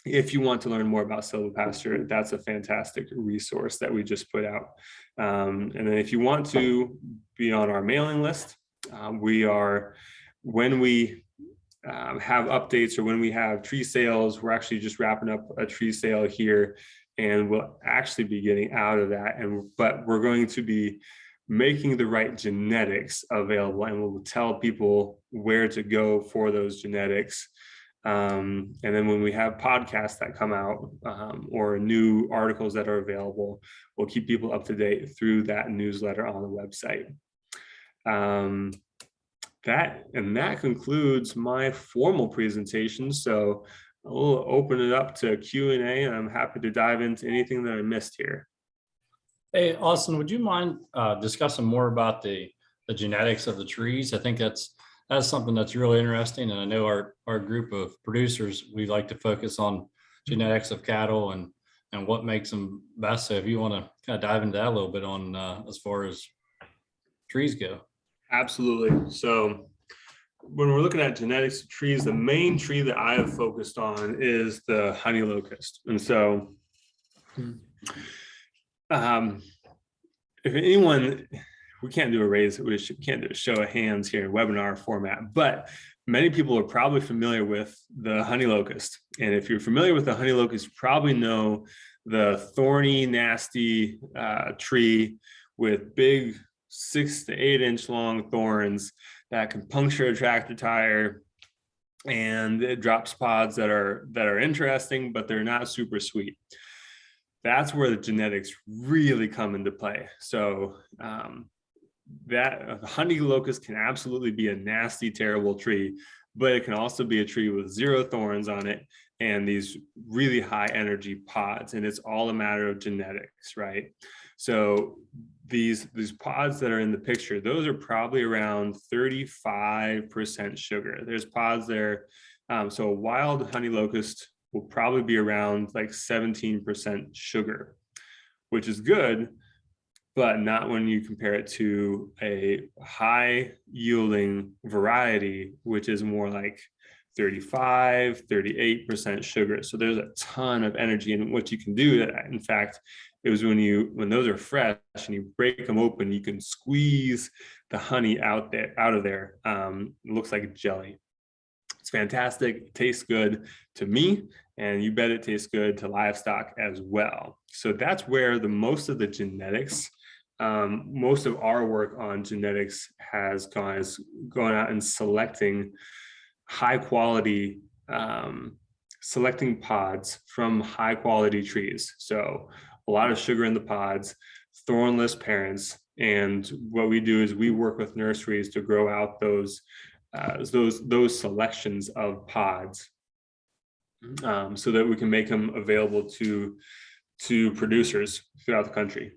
If you want to learn more about silvopasture, that's a fantastic resource that we just put out. And then if you want to be on our mailing list, when we have updates or when we have tree sales. We're actually just wrapping up a tree sale here, and we'll actually be getting out of that. But we're going to be making the right genetics available, and we'll tell people where to go for those genetics. And then when we have podcasts that come out or new articles that are available, we'll keep people up to date through that newsletter on the website. That concludes my formal presentation. So we'll open it up to Q&A, and I'm happy to dive into anything that I missed here. Hey, Austin, would you mind discussing more about the genetics of the trees? I think that's something that's really interesting. And I know our group of producers, we like to focus on genetics of cattle and what makes them best. So if you want to kind of dive into that a little bit on as far as trees go. Absolutely. So when we're looking at genetics of trees, the main tree that I have focused on is the honey locust. And so if anyone, we can't do we can't do a show of hands here in webinar format, but many people are probably familiar with the honey locust. And if you're familiar with the honey locust, you probably know the thorny, nasty tree with big 6 to 8 inch long thorns that can puncture a tractor tire, and it drops pods that are interesting, but they're not super sweet. That's where the genetics really come into play. So that honey locust can absolutely be a nasty, terrible tree, but it can also be a tree with 0 thorns on it and these really high energy pods. And it's all a matter of genetics, right? So these pods that are in the picture, those are probably around 35% sugar. There's pods there. So a wild honey locust will probably be around like 17% sugar, which is good, but not when you compare it to a high yielding variety, which is more like 35, 38% sugar. So there's a ton of energy. And what you can do, in fact, it was when those are fresh and you break them open, you can squeeze the honey out of there. It looks like jelly. It's fantastic. It tastes good to me, and you bet it tastes good to livestock as well. So that's where most of the genetics, most of our work on genetics has gone out and selecting high quality, selecting pods from high quality trees. So a lot of sugar in the pods, thornless parents. And what we do is we work with nurseries to grow out those selections of pods so that we can make them available to producers throughout the country.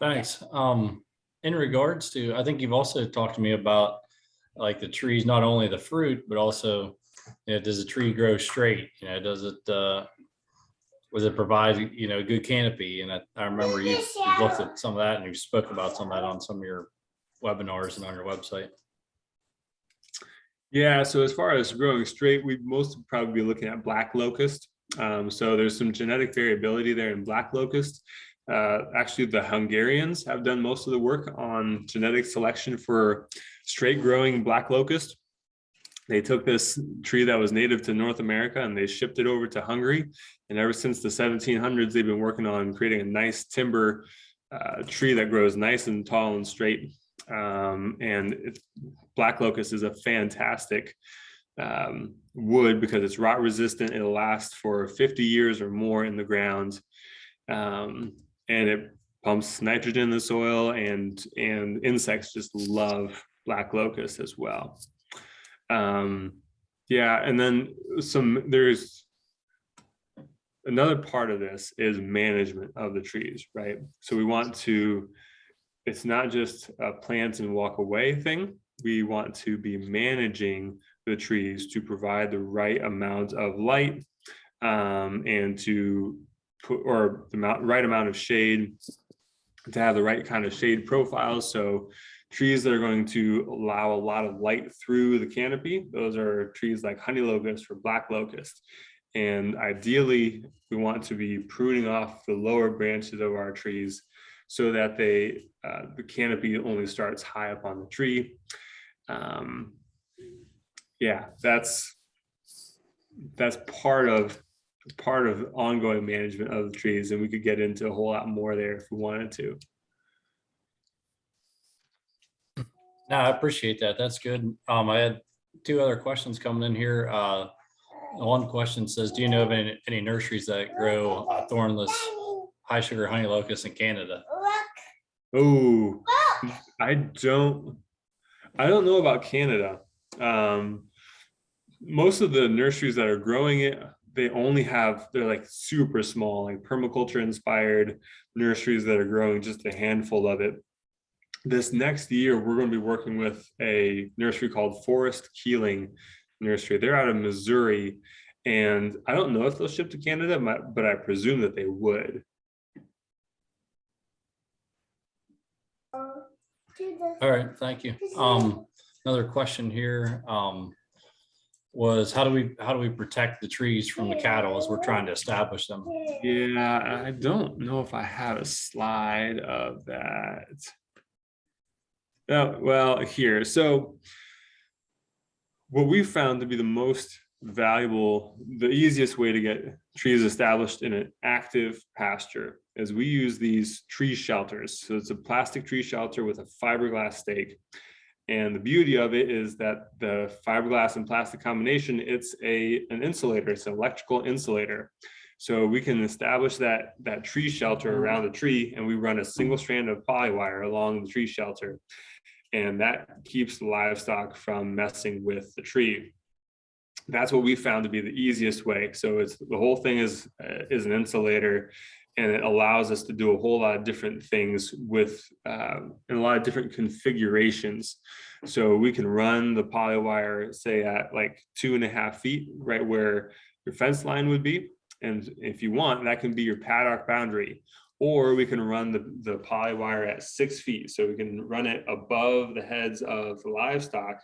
Thanks. In regards to, I think you've also talked to me about like the trees, not only the fruit, but also, does the tree grow straight? Does it provide, good canopy? And I remember you've looked at some of that and you spoke about some of that on some of your webinars and on your website. Yeah, so as far as growing straight, we'd most probably be looking at black locust. So there's some genetic variability there in black locust. Actually, the Hungarians have done most of the work on genetic selection for straight growing black locust. They took this tree that was native to North America and they shipped it over to Hungary. And ever since the 1700s, they've been working on creating a nice timber tree that grows nice and tall and straight. Black locust is a fantastic wood because it's rot resistant. It'll last for 50 years or more in the ground. And it pumps nitrogen in the soil, and insects just love black locust as well. Yeah, and then there's another part of this is management of the trees, right? So we want to, it's not just a plant and walk away thing. We want to be managing the trees to provide the right amount of light and to right amount of shade, to have the right kind of shade profiles. So trees that are going to allow a lot of light through the canopy, those are trees like honey locust or black locust. And ideally, we want to be pruning off the lower branches of our trees so that the canopy only starts high up on the tree. Yeah, that's part of ongoing management of the trees, and we could get into a whole lot more there if we wanted to. No, I appreciate that. That's good. I had two other questions coming in here. One question says, do you know of any nurseries that grow thornless high sugar honey locust in Canada? Oh, I don't know about Canada. Most of the nurseries that are growing it, they're like super small, like permaculture inspired nurseries that are growing just a handful of it. This next year, we're going to be working with a nursery called Forest Keeling Nursery. They're out of Missouri, and I don't know if they'll ship to Canada, but I presume that they would. All right, thank you. Another question here was how do we protect the trees from the cattle as we're trying to establish them? Yeah, I don't know if I have a slide of that. Oh, well, here. So what we found to be the most valuable, the easiest way to get trees established in an active pasture is we use these tree shelters. So it's a plastic tree shelter with a fiberglass stake. And the beauty of it is that the fiberglass and plastic combination, it's an insulator, it's an electrical insulator. So we can establish that tree shelter around the tree, and we run a single strand of polywire along the tree shelter. And that keeps the livestock from messing with the tree. That's what we found to be the easiest way. So the whole thing is an insulator, and it allows us to do a whole lot of different things with in a lot of different configurations. So we can run the polywire, say at like 2.5 feet, right where your fence line would be. And if you want, that can be your paddock boundary. Or we can run the polywire at 6 feet. So we can run it above the heads of the livestock,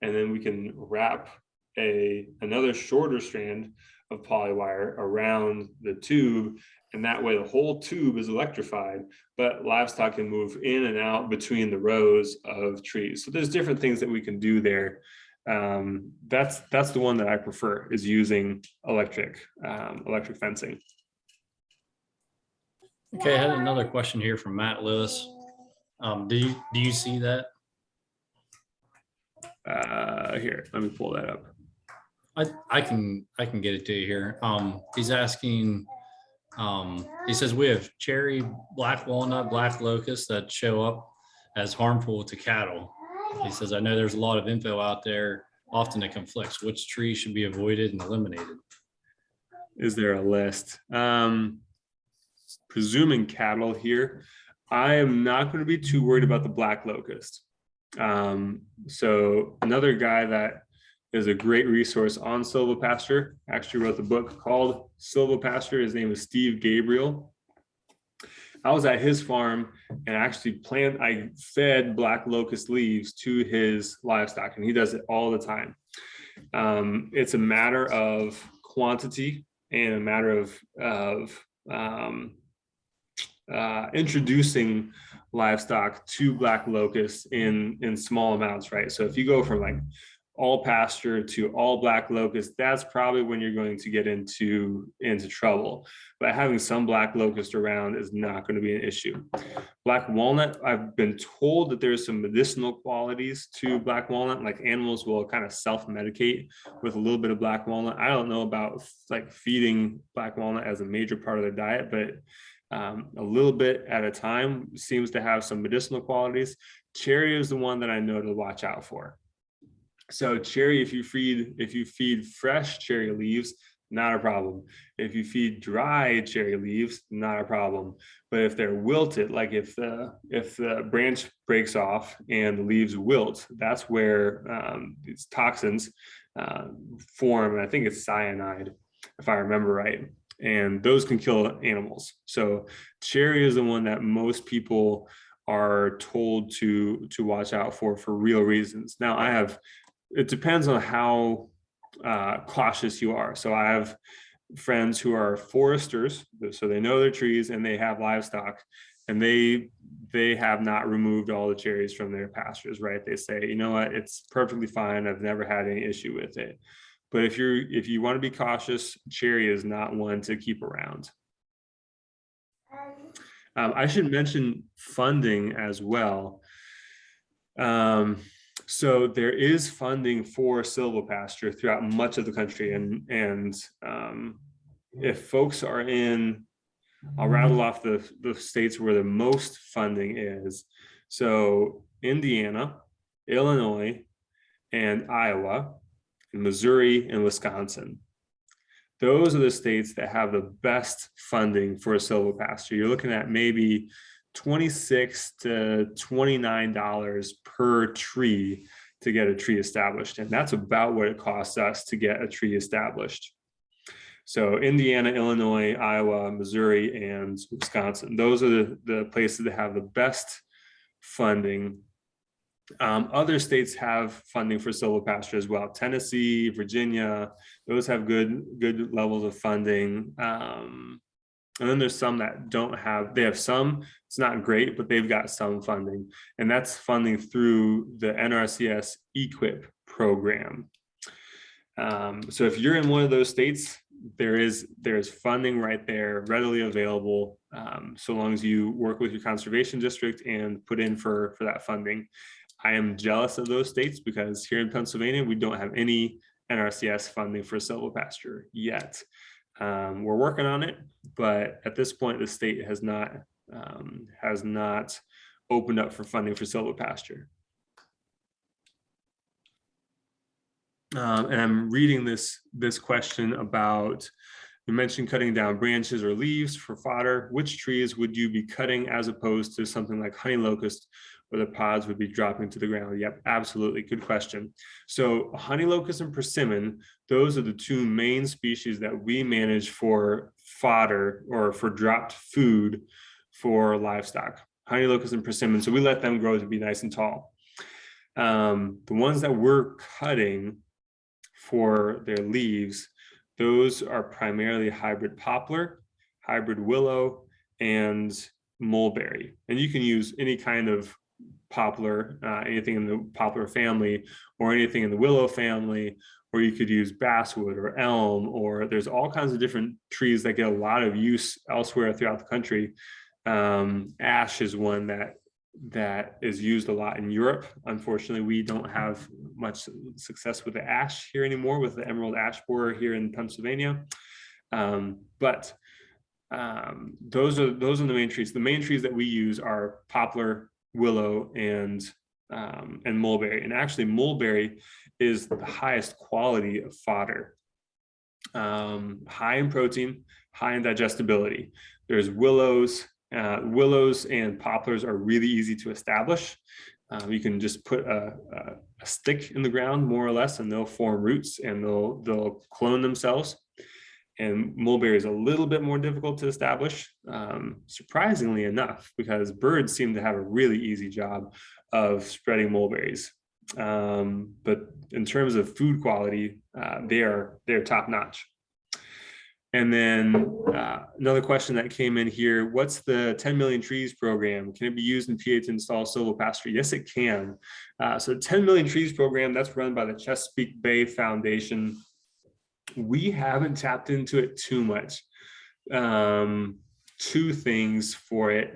and then we can wrap another shorter strand of polywire around the tube. And that way the whole tube is electrified, but livestock can move in and out between the rows of trees. So there's different things that we can do there. That's the one that I prefer, is using electric fencing. Okay, I had another question here from Matt Lewis. Do you see that? Here, let me pull that up. I can get it to you here. He's asking, he says we have cherry, black walnut, black locust that show up as harmful to cattle. He says, I know there's a lot of info out there, often it conflicts. Which trees should be avoided and eliminated? Is there a list? Presuming cattle here, I am not going to be too worried about the black locust. So another guy that is a great resource on silvopasture, actually wrote the book called Silvopasture. His name is Steve Gabriel. I was at his farm and actually I fed black locust leaves to his livestock, and he does it all the time. It's a matter of quantity and a matter of introducing livestock to black locusts in small amounts, right? So if you go from like all pasture to all black locust, that's probably when you're going to get into trouble. But having some black locust around is not going to be an issue. Black walnut, I've been told that there's some medicinal qualities to black walnut, like animals will kind of self-medicate with a little bit of black walnut. I don't know about like feeding black walnut as a major part of their diet, but a little bit at a time seems to have some medicinal qualities. Cherry is the one that I know to watch out for. So cherry, if you feed fresh cherry leaves, not a problem. If you feed dry cherry leaves, not a problem. But if they're wilted, like if the branch breaks off and the leaves wilt, that's where these toxins form. And I think it's cyanide, if I remember right. And those can kill animals. So cherry is the one that most people are told to watch out for real reasons. Now it depends on how cautious you are. So I have friends who are foresters, so they know their trees and they have livestock. and they have not removed all the cherries from their pastures, right? They say, you know what, it's perfectly fine. I've never had any issue with it. But if you want to be cautious, cherry is not one to keep around. I should mention funding as well. So there is funding for silvopasture throughout much of the country, and if folks are in, I'll rattle off the states where the most funding is. So Indiana, Illinois, and Iowa, and Missouri, and Wisconsin. Those are the states that have the best funding for a silvopasture. You're looking at maybe $26 to $29 per tree to get a tree established. And that's about what it costs us to get a tree established. So Indiana, Illinois, Iowa, Missouri, and Wisconsin, those are the places that have the best funding. Other states have funding for silvopasture as well. Tennessee, Virginia, those have good levels of funding. And then there's some that don't have, they have some, it's not great, but they've got some funding. And that's funding through the NRCS EQIP program. So if you're in one of those states, there's funding right there readily available, so long as you work with your conservation district and put in for that funding. I am jealous of those states because here in Pennsylvania, we don't have any NRCS funding for silvopasture yet. We're working on it, but at this point, the state has not opened up for funding for silvopasture. And I'm reading this question about, you mentioned cutting down branches or leaves for fodder. Which trees would you be cutting as opposed to something like honey locust, where the pods would be dropping to the ground? Yep, absolutely, good question. So honey locust and persimmon, those are the two main species that we manage for fodder or for dropped food for livestock. Honey locust and persimmon, so we let them grow to be nice and tall. The ones that we're cutting for their leaves, those are primarily hybrid poplar, hybrid willow, and mulberry. And you can use any kind of poplar, anything in the poplar family or anything in the willow family, or you could use basswood or elm, or there's all kinds of different trees that get a lot of use elsewhere throughout the country. Ash is one that is used a lot in Europe. Unfortunately, we don't have much success with the ash here anymore with the emerald ash borer here in Pennsylvania. But those are the main trees. The main trees that we use are poplar, willow, and mulberry. And actually, mulberry is the highest quality of fodder. High in protein, high in digestibility. There's willows. Willows and poplars are really easy to establish. You can just put a stick in the ground, more or less, and they'll form roots and they'll clone themselves. And mulberry is a little bit more difficult to establish, surprisingly enough, because birds seem to have a really easy job of spreading mulberries. But in terms of food quality, they're top notch. And then another question that came in here, what's the 10 million trees program? Can it be used in PA to install silvopasture? Yes, it can. So 10 million trees program, that's run by the Chesapeake Bay Foundation. We haven't tapped into it too much. Two things for it.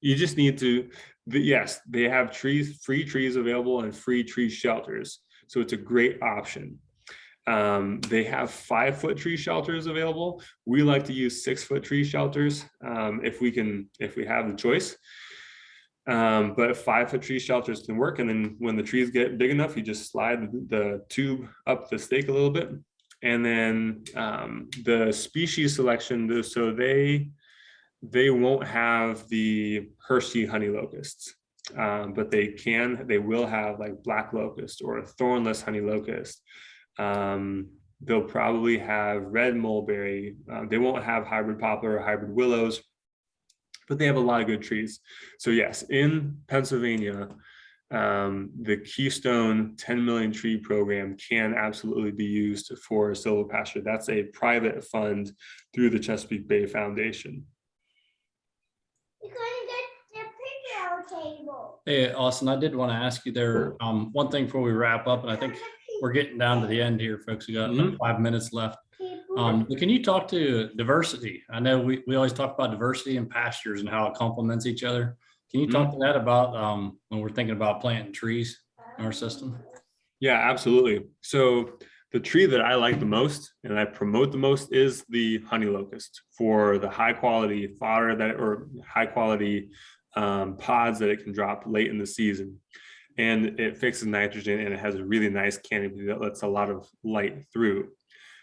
You just need to, yes, they have free trees available and free tree shelters. So it's a great option. They have 5-foot tree shelters available. We like to use 6-foot tree shelters if we have the choice. But 5-foot tree shelters can work. And then when the trees get big enough, you just slide the tube up the stake a little bit. And then the species selection, so they won't have the Hershey honey locusts, but they will have like black locust or a thornless honey locust. They'll probably have red mulberry. They won't have hybrid poplar or hybrid willows, but they have a lot of good trees. So yes, in Pennsylvania, the Keystone 10 million tree program can absolutely be used for silvopasture. That's a private fund through the Chesapeake Bay Foundation. Hey, Austin, I did want to ask you there, one thing before we wrap up, and I think we're getting down to the end here, folks. We got about 5 minutes left. But can you talk to diversity? I know we always talk about diversity in pastures and how it complements each other. Can you talk to that about when we're thinking about planting trees in our system? Yeah, absolutely. So the tree that I like the most and I promote the most is the honey locust for the high quality fodder or high quality pods that it can drop late in the season. And it fixes nitrogen and it has a really nice canopy that lets a lot of light through.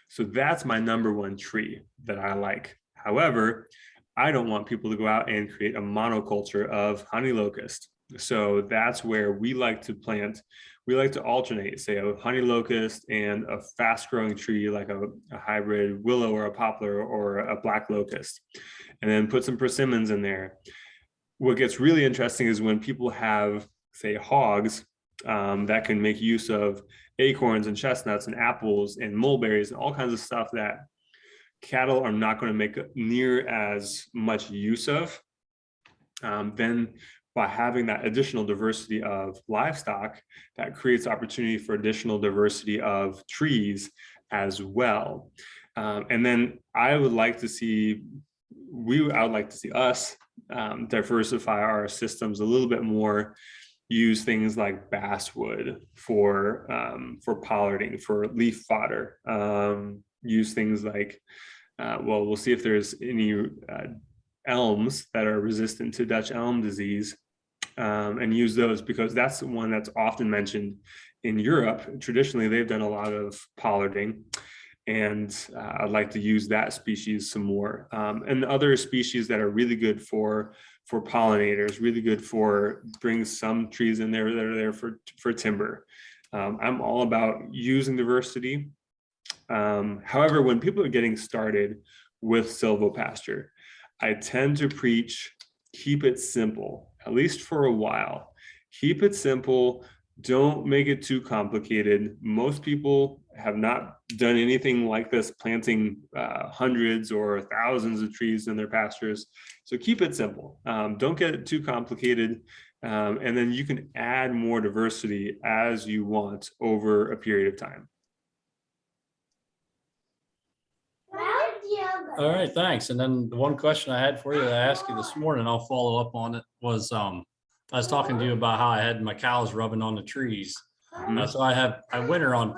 So that's my number one tree that I like. However, I don't want people to go out and create a monoculture of honey locust. So that's where we like to plant. We like to alternate, say, a honey locust and a fast growing tree like a hybrid willow or a poplar or a black locust, and then put some persimmons in there. What gets really interesting is when people have, say, hogs that can make use of acorns and chestnuts and apples and mulberries and all kinds of stuff that cattle are not going to make near as much use of. Then by having that additional diversity of livestock, that creates opportunity for additional diversity of trees as well. And then I would like to see us diversify our systems a little bit more, use things like basswood for pollarding, for leaf fodder, use things like, we'll see if there's any elms that are resistant to Dutch elm disease, and use those because that's the one that's often mentioned in Europe. Traditionally, they've done a lot of pollarding, and I'd like to use that species some more. And other species that are really good for pollinators, really good for bring some trees in there that are there for timber. I'm all about using diversity. However, when people are getting started with silvopasture, I tend to preach, keep it simple, at least for a while. Keep it simple. Don't make it too complicated. Most people have not done anything like this, planting hundreds or thousands of trees in their pastures. So keep it simple. Don't get it too complicated. And then you can add more diversity as you want over a period of time. All right, thanks. And then the one question I had for you that I asked you this morning, I'll follow up on it, was I was talking to you about how I had my cows rubbing on the trees. So I winter on,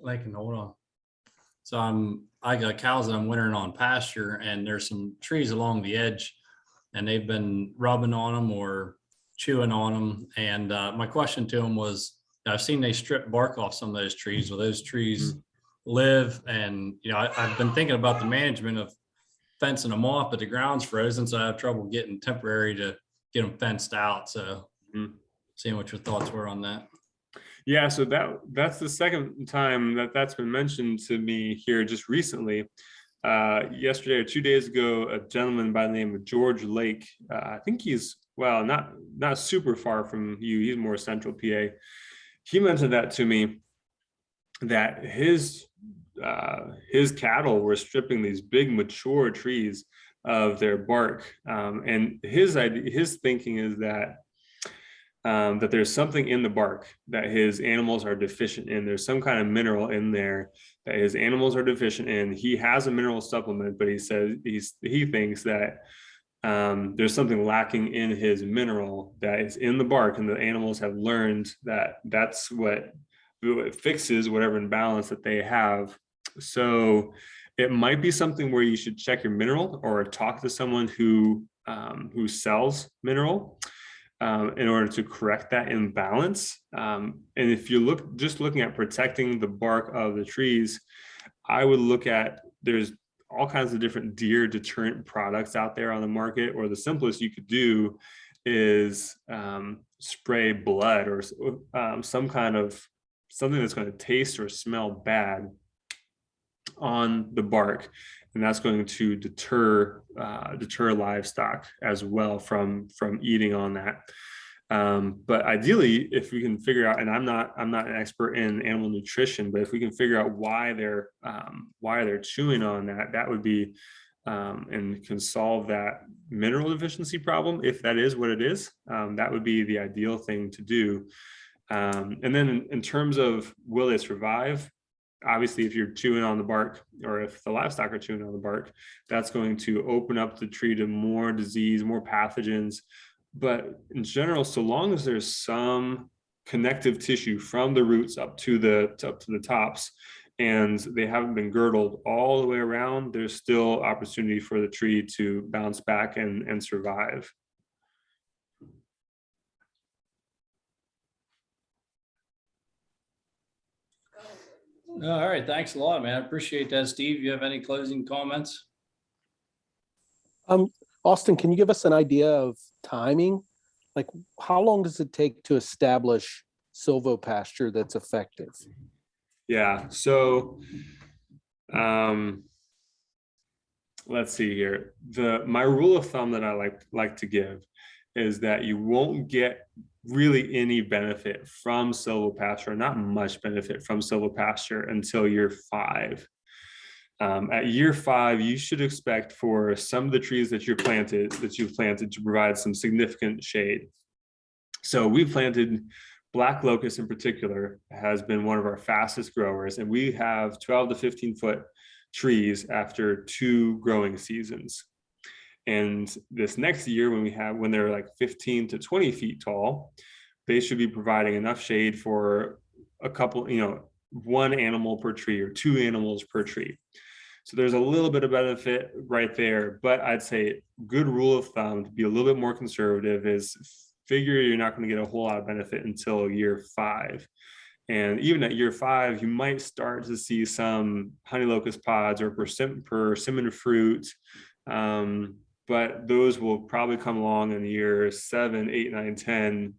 Lincoln, hold on. So I got cows that I'm wintering on pasture, and there's some trees along the edge, and they've been rubbing on them or chewing on them. And my question to them was, I've seen they strip bark off some of those trees. Well, those trees live, and I've been thinking about the management of fencing them off, but the ground's frozen, so I have trouble getting temporary to get them fenced out. So seeing what your thoughts were on that. Yeah, so that's the second time that's been mentioned to me here just recently. Yesterday or 2 days ago, a gentleman by the name of George Lake, I think he's, well, not super far from you, he's more central PA. He mentioned that to me, that his cattle were stripping these big mature trees of their bark, and his thinking is that there's something in the bark that his animals are deficient in. There's some kind of mineral in there that his animals are deficient in. He has a mineral supplement, but he says he thinks that there's something lacking in his mineral that is in the bark, and the animals have learned that that's what fixes whatever imbalance that they have. So it might be something where you should check your mineral or talk to someone who sells mineral in order to correct that imbalance. And if you looking at protecting the bark of the trees, I would look at, there's all kinds of different deer deterrent products out there on the market, or the simplest you could do is spray blood or some kind of something that's going to taste or smell bad on the bark, and that's going to deter livestock as well from eating on that. But ideally, if we can figure out, and I'm not an expert in animal nutrition, but if we can figure out why they're chewing on that, that would be and can solve that mineral deficiency problem, if that is what it is. That would be the ideal thing to do. And then in terms of will they survive? Obviously, if you're chewing on the bark, or if the livestock are chewing on the bark, that's going to open up the tree to more disease, more pathogens. But in general, so long as there's some connective tissue from the roots up to the tops, and they haven't been girdled all the way around, there's still opportunity for the tree to bounce back and survive. All right, thanks a lot, man. I appreciate that. Steve, you have any closing comments? Austin, can you give us an idea of timing? Like, how long does it take to establish silvopasture that's effective? Yeah, so let's see here. My rule of thumb that I like to give is that you won't get really any benefit from silvopasture, not much benefit from silvopasture, until year 5. At year 5, you should expect for some of the trees that you've planted to provide some significant shade. So we planted black locust in particular, has been one of our fastest growers, and we have 12 to 15 foot trees after 2 growing seasons. And this next year, when they're like 15 to 20 feet tall, they should be providing enough shade for a couple, 1 animal per tree or 2 animals per tree. So there's a little bit of benefit right there, but I'd say good rule of thumb to be a little bit more conservative is figure you're not going to get a whole lot of benefit until year 5. And even at year 5, you might start to see some honey locust pods or persimmon fruit. But those will probably come along in year 7, 8, 9, 10.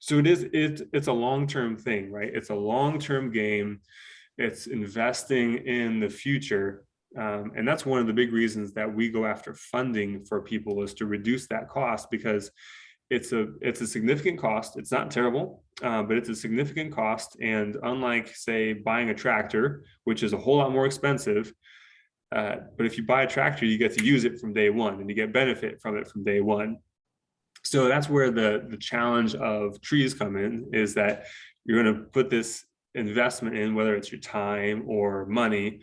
So it's a long-term thing, right? It's a long-term game. It's investing in the future. And that's one of the big reasons that we go after funding for people, is to reduce that cost, because it's a significant cost. It's not terrible, but it's a significant cost. And unlike, say, buying a tractor, which is a whole lot more expensive, but if you buy a tractor, you get to use it from day one, and you get benefit from it from day one. So that's where the challenge of trees come in, is that you're going to put this investment in, whether it's your time or money,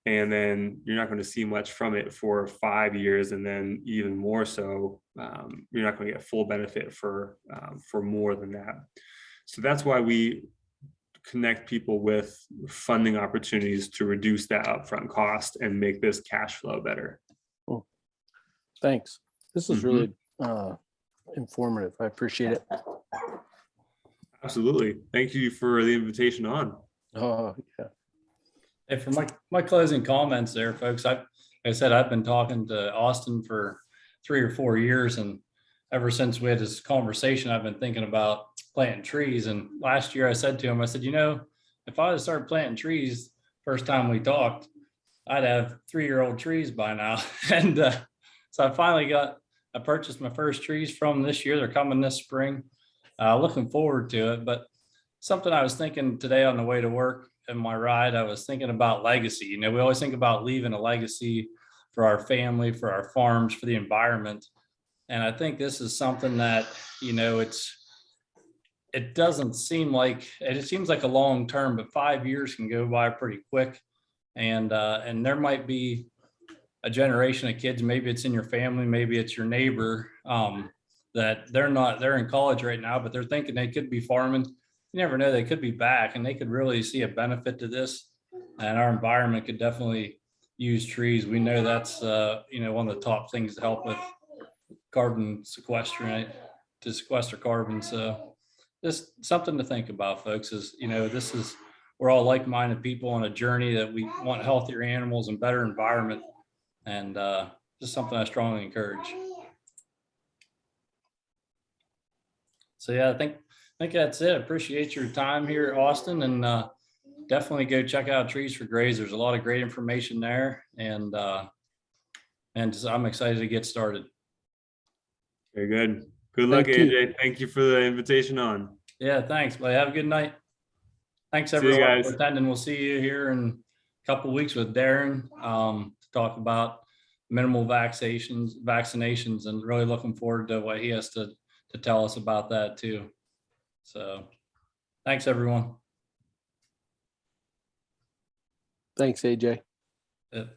and then you're not going to see much from it for 5 years, and then even more so, you're not going to get full benefit for more than that. So that's why we connect people with funding opportunities to reduce that upfront cost and make this cash flow better. Cool. Thanks. This is really informative. I appreciate it. Absolutely. Thank you for the invitation on. Oh, yeah. Hey, for my closing comments there, folks, like I said, I've been talking to Austin for 3 or 4 years, and ever since we had this conversation, I've been thinking about planting trees. And last year I said to him, I said, if I had started planting trees first time we talked, I'd have 3-year-old trees by now. And so I purchased my first trees from this year. They're coming this spring. Looking forward to it. But something I was thinking today on the way to work in my ride, I was thinking about legacy. We always think about leaving a legacy for our family, for our farms, for the environment. And I think this is something that, it doesn't seem like, it seems like a long term, but 5 years can go by pretty quick. And there might be a generation of kids, maybe it's in your family, maybe it's your neighbor, that they're in college right now, but they're thinking they could be farming. You never know, they could be back, and they could really see a benefit to this. And our environment could definitely use trees. We know that's one of the top things to help with carbon sequestration, right? To sequester carbon. So just something to think about, folks, is we're all like-minded people on a journey that we want healthier animals and better environment, and just something I strongly encourage. So yeah, I think that's it. Appreciate your time here, Austin, and definitely go check out Trees for Graziers. There's a lot of great information there, and I'm excited to get started. Very good. Good luck, AJ. Thank you for the invitation on. Yeah, thanks, buddy. Have a good night. Thanks everyone for attending. We'll see you here in a couple of weeks with Darren to talk about minimal vaccinations, and really looking forward to what he has to tell us about that too. So thanks, everyone. Thanks, AJ. Yep.